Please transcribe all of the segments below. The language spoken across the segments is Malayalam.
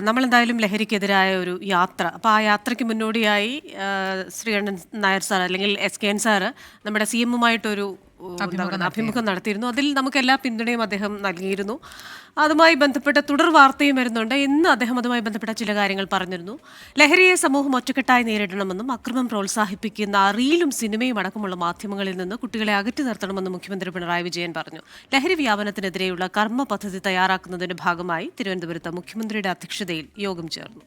നമ്മളെന്തായാലും ലഹരിക്കെതിരായ ഒരു യാത്ര, അപ്പോൾ ആ യാത്രയ്ക്ക് മുന്നോടിയായി ശ്രീകണ്ഠൻ നായർ സാർ അല്ലെങ്കിൽ SKN സാറ് നമ്മുടെ CM-ഉമായിട്ടൊരു അഭിമുഖം നടത്തിയിരുന്നു. അതിൽ നമുക്ക് എല്ലാ പിന്തുണയും അദ്ദേഹം നൽകിയിരുന്നു. അതുമായി ബന്ധപ്പെട്ട തുടർ വാർത്തയും വരുന്നുണ്ട്. ഇന്ന് അദ്ദേഹം അതുമായി ബന്ധപ്പെട്ട ചില കാര്യങ്ങൾ പറഞ്ഞിരുന്നു. ലഹരിയെ സമൂഹം ഒറ്റക്കെട്ടായി നേരിടണമെന്നും അക്രമം പ്രോത്സാഹിപ്പിക്കുന്ന റീലും സിനിമയും അടക്കമുള്ള മാധ്യമങ്ങളിൽ നിന്ന് കുട്ടികളെ അകറ്റി നിർത്തണമെന്നും മുഖ്യമന്ത്രി പിണറായി വിജയൻ പറഞ്ഞു. ലഹരി വ്യാപനത്തിനെതിരെയുള്ള കർമ്മ പദ്ധതി തയ്യാറാക്കുന്നതിന്റെ ഭാഗമായി തിരുവനന്തപുരത്ത് മുഖ്യമന്ത്രിയുടെ അധ്യക്ഷതയിൽ യോഗം ചേർന്നു.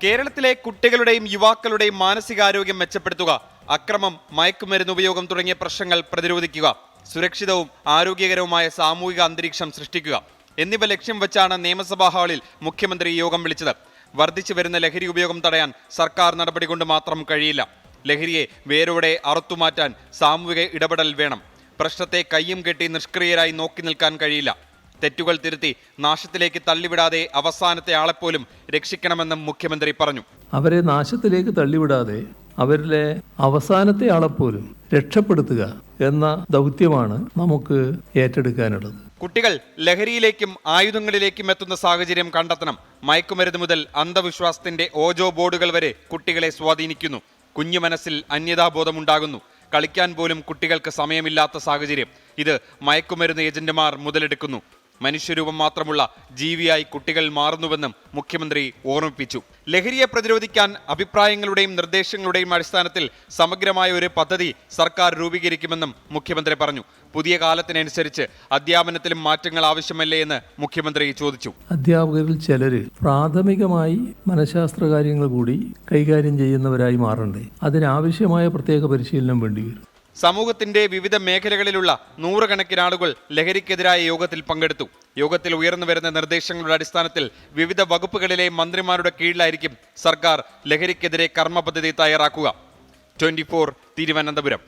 കേരളത്തിലെ കുട്ടികളുടെയും യുവാക്കളുടെയും മാനസികാരോഗ്യം മെച്ചപ്പെടുത്തുക, അക്രമം, മയക്കുമരുന്ന് ഉപയോഗം തുടങ്ങിയ പ്രശ്നങ്ങൾ പ്രതിരോധിക്കുക, സുരക്ഷിതവും ആരോഗ്യകരവുമായ സാമൂഹിക അന്തരീക്ഷം സൃഷ്ടിക്കുക എന്നിവ ലക്ഷ്യം വെച്ചാണ് നിയമസഭാ ഹാളിൽ മുഖ്യമന്ത്രി യോഗം വിളിച്ചത്. വർദ്ധിച്ചു വരുന്ന ലഹരി ഉപയോഗം തടയാൻ സർക്കാർ നടപടി കൊണ്ട് മാത്രം കഴിയില്ല. ലഹരിയെ വേരോടെ അറുത്തുമാറ്റാൻ സാമൂഹിക ഇടപെടൽ വേണം. പ്രശ്നത്തെ കയ്യും കെട്ടി നിഷ്ക്രിയരായി നോക്കി നിൽക്കാൻ കഴിയില്ല. തെറ്റുകൾ തിരുത്തി നാശത്തിലേക്ക് തള്ളിവിടാതെ അവസാനത്തെ ആളെപ്പോലും രക്ഷിക്കണമെന്നും മുഖ്യമന്ത്രി പറഞ്ഞു. അവരെ നാശത്തിലേക്ക് തള്ളിവിടാതെ അവരിലെ അവസാനത്തെ ആളെപ്പോലും രക്ഷപ്പെടുത്തുക എന്ന ദൗത്യമാണ് നമുക്ക് ഏറ്റെടുക്കാനുള്ളത്. കുട്ടികൾ ലഹരിയിലേക്കും ആയുധങ്ങളിലേക്കും എത്തുന്ന സാഹചര്യം കണ്ടെത്തണം. മയക്കുമരുന്ന് മുതൽ അന്ധവിശ്വാസത്തിന്റെ ഓജോ ബോർഡുകൾ വരെ കുട്ടികളെ സ്വാധീനിക്കുന്നു. കുഞ്ഞു മനസ്സിൽ അന്യതാബോധമുണ്ടാകുന്നു. കളിക്കാൻ പോലും കുട്ടികൾക്ക് സമയമില്ലാത്ത സാഹചര്യം. ഇത് മയക്കുമരുന്ന് ഏജന്റുമാർ മുതലെടുക്കുന്നു. മനുഷ്യരൂപം മാത്രമുള്ള ജീവിയായി കുട്ടികൾ മാറുന്നുവെന്നും മുഖ്യമന്ത്രി ഓർമ്മിപ്പിച്ചു. ലഹരിയെ പ്രതിരോധിക്കാൻ അഭിപ്രായങ്ങളുടെയും നിർദ്ദേശങ്ങളുടെയും അടിസ്ഥാനത്തിൽ സമഗ്രമായ ഒരു പദ്ധതി സർക്കാർ രൂപീകരിക്കുമെന്നും മുഖ്യമന്ത്രി പറഞ്ഞു. പുതിയ കാലത്തിനനുസരിച്ച് അധ്യാപനത്തിലും മാറ്റങ്ങൾ ആവശ്യമല്ലേ എന്ന് മുഖ്യമന്ത്രി ചോദിച്ചു. അധ്യാപകരിൽ ചിലര് പ്രാഥമികമായി മനഃശാസ്ത്ര കാര്യങ്ങൾ കൂടി കൈകാര്യം ചെയ്യുന്നവരായി മാറണ്ടേ? അതിനാവശ്യമായ പ്രത്യേക പരിശീലനം വേണ്ടിവരും. സമൂഹത്തിന്റെ വിവിധ മേഖലകളിലുള്ള നൂറുകണക്കിന് ആളുകൾ ലഹരിക്കെതിരായ യോഗത്തിൽ പങ്കെടുത്തു. യോഗത്തിൽ ഉയർന്നു വരുന്ന നിർദ്ദേശങ്ങളുടെ അടിസ്ഥാനത്തിൽ വിവിധ വകുപ്പുകളിലെ മന്ത്രിമാരുടെ കീഴിലായിരിക്കും സർക്കാർ ലഹരിക്കെതിരെ കർമ്മ പദ്ധതി തയ്യാറാക്കുക. 24 തിരുവനന്തപുരം.